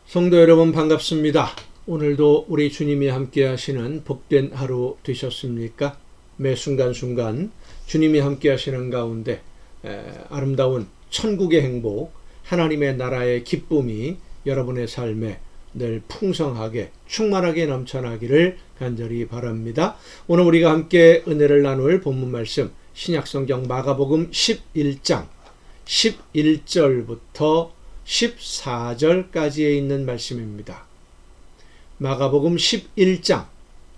성도 여러분 반갑습니다. 오늘도 우리 주님이 함께 하시는 복된 하루 되셨습니까? 매 순간순간 주님이 함께 하시는 가운데 아름다운 천국의 행복, 하나님의 나라의 기쁨이 여러분의 삶에 늘 풍성하게 충만하게 넘쳐나기를 간절히 바랍니다. 오늘 우리가 함께 은혜를 나눌 본문 말씀 신약성경 마가복음 11장 11절부터 14절까지에 있는 말씀입니다. 마가복음 11장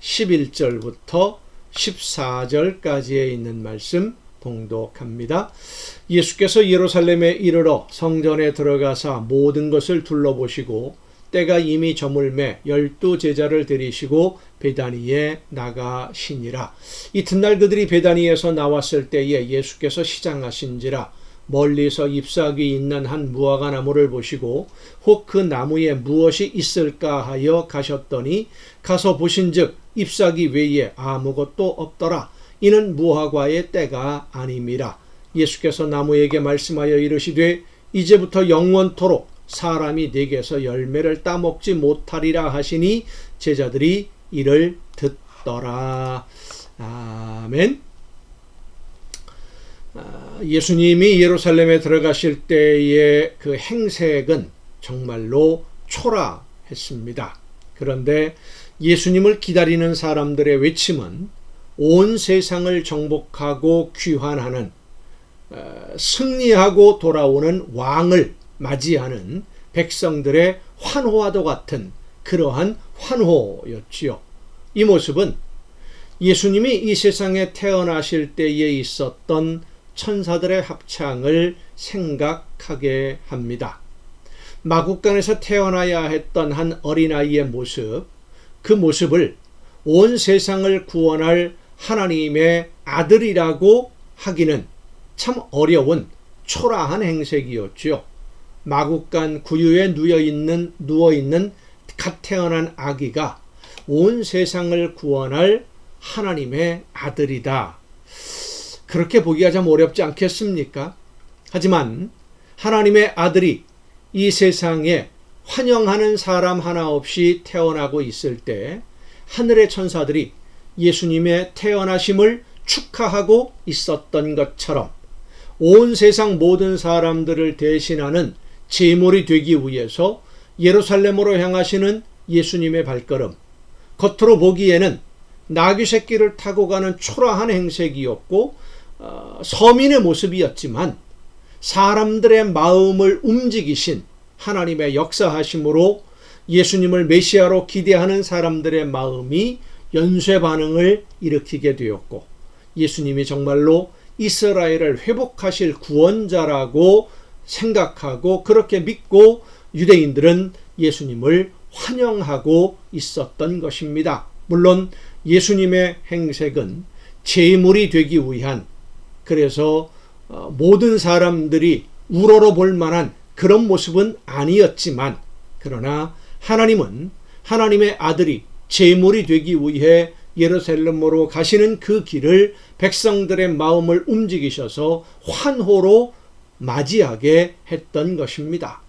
11절부터 14절까지에 있는 말씀 봉독합니다. 예수께서 예루살렘에 이르러 성전에 들어가사 모든 것을 둘러보시고 때가 이미 저물매 12 제자를 데리시고 베다니에 나가시니라. 이튿날 그들이 베다니에서 나왔을 때에 예수께서 시장하신지라. 멀리서 잎사귀 있는 한 무화과 나무를 보시고 혹 그 나무에 무엇이 있을까 하여 가셨더니 가서 보신즉 잎사귀 외에 아무것도 없더라. 이는 무화과의 때가 아님이라. 예수께서 나무에게 말씀하여 이르시되 이제부터 영원토록 사람이 네게서 열매를 따먹지 못하리라 하시니 제자들이 이를 듣더라. 아멘. 예수님이 예루살렘에 들어가실 때의 그 행색은 정말로 초라했습니다. 그런데 예수님을 기다리는 사람들의 외침은 온 세상을 정복하고 귀환하는 승리하고 돌아오는 왕을 맞이하는 백성들의 환호와도 같은 그러한 환호였지요. 이 모습은 예수님이 이 세상에 태어나실 때에 있었던 천사들의 합창을 생각하게 합니다. 마국간에서 태어나야 했던 한 어린아이의 모습, 그 모습을 온 세상을 구원할 하나님의 아들이라고 하기는 참 어려운 초라한 행색이었죠. 마국간 구유에 누워있는 갓 태어난 아기가 온 세상을 구원할 하나님의 아들이다. 그렇게 보기가 좀 어렵지 않겠습니까? 하지만 하나님의 아들이 이 세상에 환영하는 사람 하나 없이 태어나고 있을 때 하늘의 천사들이 예수님의 태어나심을 축하하고 있었던 것처럼 온 세상 모든 사람들을 대신하는 제물이 되기 위해서 예루살렘으로 향하시는 예수님의 발걸음, 겉으로 보기에는 나귀 새끼를 타고 가는 초라한 행색이었고 서민의 모습이었지만 사람들의 마음을 움직이신 하나님의 역사하심으로 예수님을 메시아로 기대하는 사람들의 마음이 연쇄 반응을 일으키게 되었고 예수님이 정말로 이스라엘을 회복하실 구원자라고 생각하고 그렇게 믿고 유대인들은 예수님을 환영하고 있었던 것입니다. 물론 예수님의 행색은 제물이 되기 위한, 그래서 모든 사람들이 우러러 볼 만한 그런 모습은 아니었지만, 그러나 하나님은 하나님의 아들이 제물이 되기 위해 예루살렘으로 가시는 그 길을 백성들의 마음을 움직이셔서 환호로 맞이하게 했던 것입니다.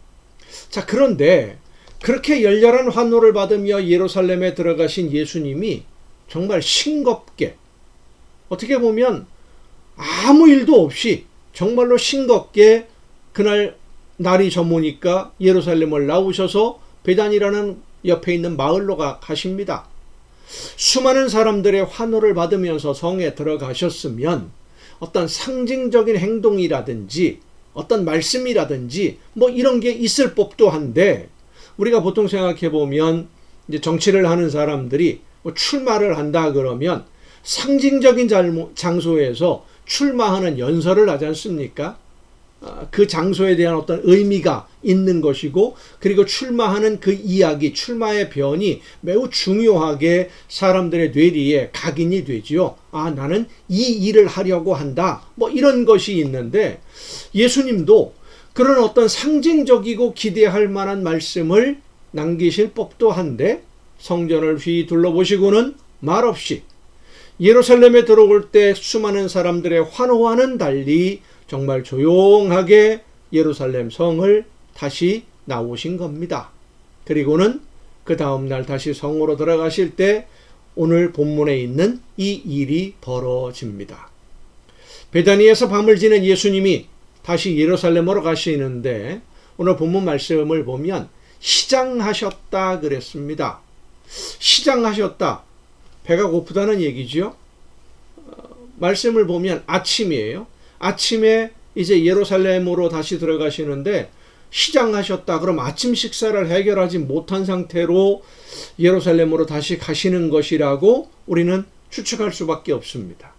자, 그런데 그렇게 열렬한 환호를 받으며 예루살렘에 들어가신 예수님이 정말 싱겁게, 어떻게 보면 아무 일도 없이 정말로 싱겁게 그날 날이 저무니까 예루살렘을 나오셔서 베단이라는 옆에 있는 마을로 가십니다. 수많은 사람들의 환호를 받으면서 성에 들어가셨으면 어떤 상징적인 행동이라든지 어떤 말씀이라든지 뭐 이런 게 있을 법도 한데, 우리가 보통 생각해 보면 이제 정치를 하는 사람들이 뭐 출마를 한다 그러면 상징적인 장소에서 출마하는 연설을 하지 않습니까? 그 장소에 대한 어떤 의미가 있는 것이고, 그리고 출마하는 그 이야기, 출마의 변이 매우 중요하게 사람들의 뇌리에 각인이 되지요. 아, 나는 이 일을 하려고 한다. 뭐 이런 것이 있는데, 예수님도 그런 어떤 상징적이고 기대할 만한 말씀을 남기실 법도 한데, 성전을 휘 둘러보시고는 말없이 예루살렘에 들어올 때 수많은 사람들의 환호와는 달리 정말 조용하게 예루살렘 성을 다시 나오신 겁니다. 그리고는 그 다음날 다시 성으로 들어가실 때 오늘 본문에 있는 이 일이 벌어집니다. 베다니에서 밤을 지낸 예수님이 다시 예루살렘으로 가시는데 오늘 본문 말씀을 보면 시장하셨다 그랬습니다. 시장하셨다. 배가 고프다는 얘기죠. 말씀을 보면 아침이에요. 아침에 이제 예루살렘으로 다시 들어가시는데 시장하셨다. 그럼 아침 식사를 해결하지 못한 상태로 예루살렘으로 다시 가시는 것이라고 우리는 추측할 수밖에 없습니다.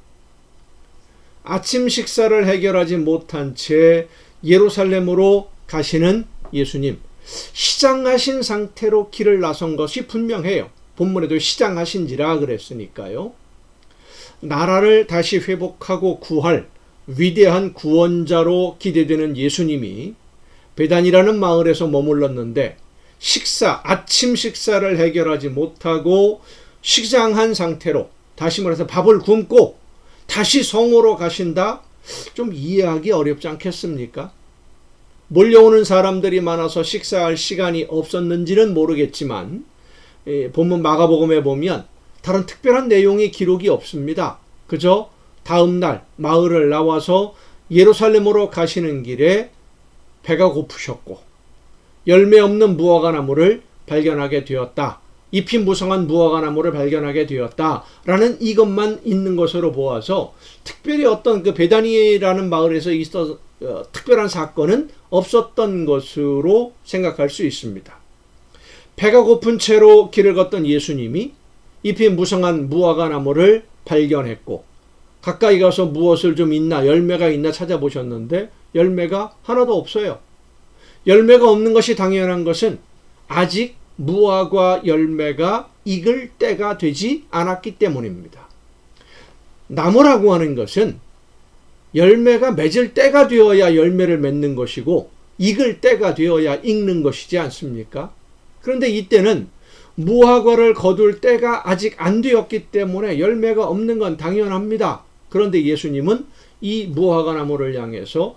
아침 식사를 해결하지 못한 채 예루살렘으로 가시는 예수님. 시장하신 상태로 길을 나선 것이 분명해요. 본문에도 시장하신지라 그랬으니까요. 나라를 다시 회복하고 구할 위대한 구원자로 기대되는 예수님이 베단이라는 마을에서 머물렀는데 아침 식사를 해결하지 못하고 시장한 상태로 다시 말해서 밥을 굶고 다시 성으로 가신다? 좀 이해하기 어렵지 않겠습니까? 몰려오는 사람들이 많아서 식사할 시간이 없었는지는 모르겠지만 본문 마가복음에 보면 다른 특별한 내용의 기록이 없습니다. 그저 다음날 마을을 나와서 예루살렘으로 가시는 길에 배가 고프셨고 열매 없는 무화과나무를 발견하게 되었다. 잎이 무성한 무화과나무를 발견하게 되었다라는 이것만 있는 것으로 보아서 특별히 어떤 그 베다니라는 마을에서 특별한 사건은 없었던 것으로 생각할 수 있습니다. 배가 고픈 채로 길을 걷던 예수님이 잎이 무성한 무화과나무를 발견했고 가까이 가서 무엇을 좀 있나 열매가 있나 찾아보셨는데 열매가 하나도 없어요. 열매가 없는 것이 당연한 것은 아직 무화과 열매가 익을 때가 되지 않았기 때문입니다. 나무라고 하는 것은 열매가 맺을 때가 되어야 열매를 맺는 것이고 익을 때가 되어야 익는 것이지 않습니까? 그런데 이때는 무화과를 거둘 때가 아직 안 되었기 때문에 열매가 없는 건 당연합니다. 그런데 예수님은 이 무화과 나무를 향해서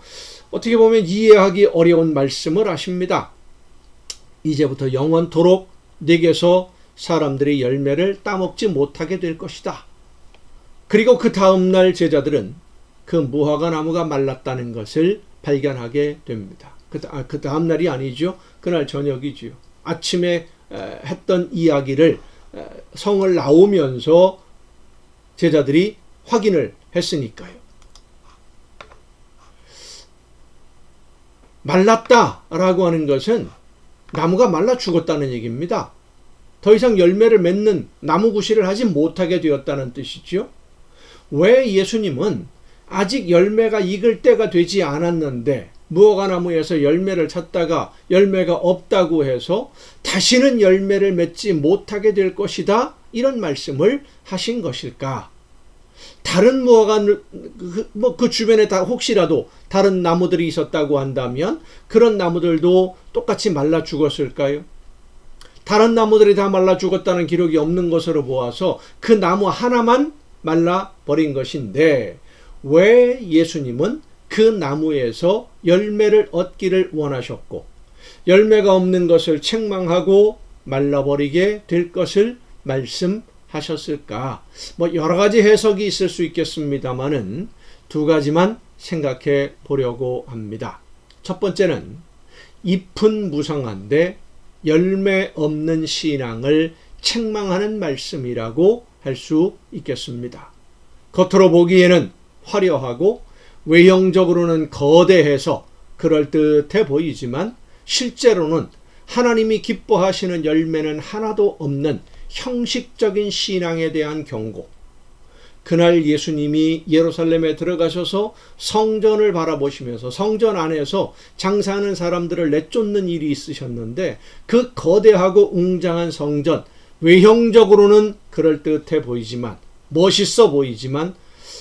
어떻게 보면 이해하기 어려운 말씀을 하십니다. 이제부터 영원토록 네게서 사람들이 열매를 따먹지 못하게 될 것이다. 그리고 그 다음날 제자들은 그 무화과 나무가 말랐다는 것을 발견하게 됩니다. 그 다음날이 아니죠. 그날 저녁이지요. 아침에 했던 이야기를 성을 나오면서 제자들이 확인을 했으니까요. 말랐다라고 하는 것은 나무가 말라 죽었다는 얘기입니다. 더 이상 열매를 맺는 나무 구실을 하지 못하게 되었다는 뜻이죠. 왜 예수님은 아직 열매가 익을 때가 되지 않았는데 무화과 나무에서 열매를 찾다가 열매가 없다고 해서 다시는 열매를 맺지 못하게 될 것이다 이런 말씀을 하신 것일까? 다른 무화과 그 주변에 다 혹시라도 다른 나무들이 있었다고 한다면 그런 나무들도 똑같이 말라 죽었을까요? 다른 나무들이 다 말라 죽었다는 기록이 없는 것으로 보아서 그 나무 하나만 말라 버린 것인데 왜 예수님은 그 나무에서 열매를 얻기를 원하셨고 열매가 없는 것을 책망하고 말라버리게 될 것을 말씀하셨을까? 여러 가지 해석이 있을 수 있겠습니다만은 두 가지만 생각해 보려고 합니다. 첫 번째는 잎은 무성한데 열매 없는 신앙을 책망하는 말씀이라고 할 수 있겠습니다. 겉으로 보기에는 화려하고 외형적으로는 거대해서 그럴듯해 보이지만 실제로는 하나님이 기뻐하시는 열매는 하나도 없는 형식적인 신앙에 대한 경고. 그날 예수님이 예루살렘에 들어가셔서 성전을 바라보시면서 성전 안에서 장사하는 사람들을 내쫓는 일이 있으셨는데 그 거대하고 웅장한 성전, 외형적으로는 그럴듯해 보이지만 멋있어 보이지만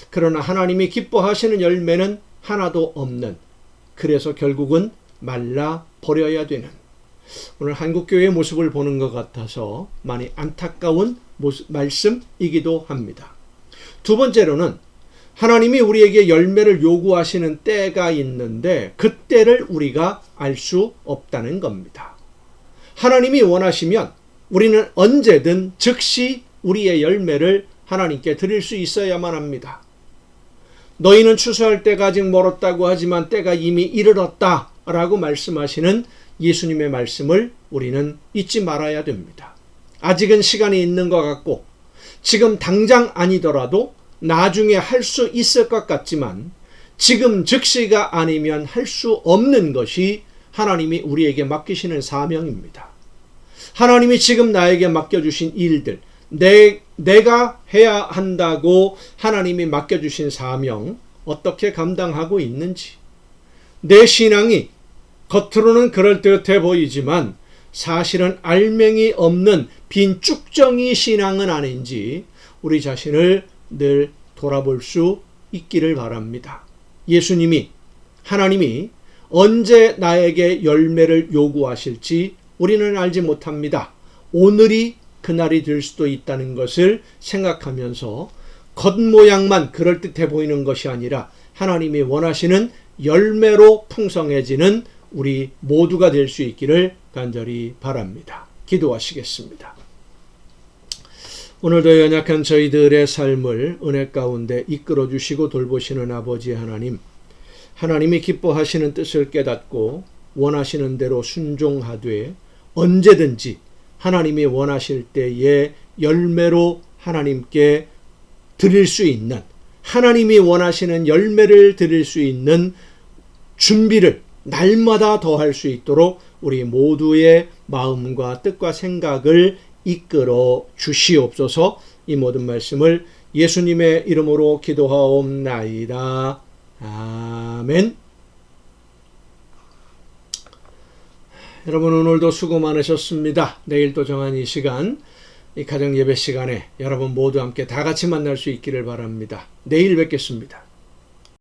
그러나 하나님이 기뻐하시는 열매는 하나도 없는, 그래서 결국은 말라 버려야 되는, 오늘 한국교회의 모습을 보는 것 같아서 많이 안타까운 말씀이기도 합니다. 두 번째로는 하나님이 우리에게 열매를 요구하시는 때가 있는데 그 때를 우리가 알 수 없다는 겁니다. 하나님이 원하시면 우리는 언제든 즉시 우리의 열매를 하나님께 드릴 수 있어야만 합니다. 너희는 추수할 때가 아직 멀었다고 하지만 때가 이미 이르렀다 라고 말씀하시는 예수님의 말씀을 우리는 잊지 말아야 됩니다. 아직은 시간이 있는 것 같고 지금 당장 아니더라도 나중에 할 수 있을 것 같지만 지금 즉시가 아니면 할 수 없는 것이 하나님이 우리에게 맡기시는 사명입니다. 하나님이 지금 나에게 맡겨주신 일들, 내가 해야 한다고 하나님이 맡겨주신 사명 어떻게 감당하고 있는지, 내 신앙이 겉으로는 그럴듯해 보이지만 사실은 알맹이 없는 빈 쭉정이 신앙은 아닌지 우리 자신을 늘 돌아볼 수 있기를 바랍니다. 하나님이 언제 나에게 열매를 요구하실지 우리는 알지 못합니다. 오늘이 그날이 될 수도 있다는 것을 생각하면서 겉모양만 그럴듯해 보이는 것이 아니라 하나님이 원하시는 열매로 풍성해지는 우리 모두가 될 수 있기를 간절히 바랍니다. 기도하시겠습니다. 오늘도 연약한 저희들의 삶을 은혜 가운데 이끌어 주시고 돌보시는 아버지 하나님, 하나님이 기뻐하시는 뜻을 깨닫고 원하시는 대로 순종하되 언제든지 하나님이 원하실 때에 열매로 하나님께 드릴 수 있는, 하나님이 원하시는 열매를 드릴 수 있는 준비를 날마다 더할 수 있도록 우리 모두의 마음과 뜻과 생각을 이끌어 주시옵소서. 이 모든 말씀을 예수님의 이름으로 기도하옵나이다. 아멘. 여러분, 오늘도 수고 많으셨습니다. 내일 또 정한 이 시간, 이 가정 예배 시간에 여러분 모두 함께 다 같이 만날 수 있기를 바랍니다. 내일 뵙겠습니다.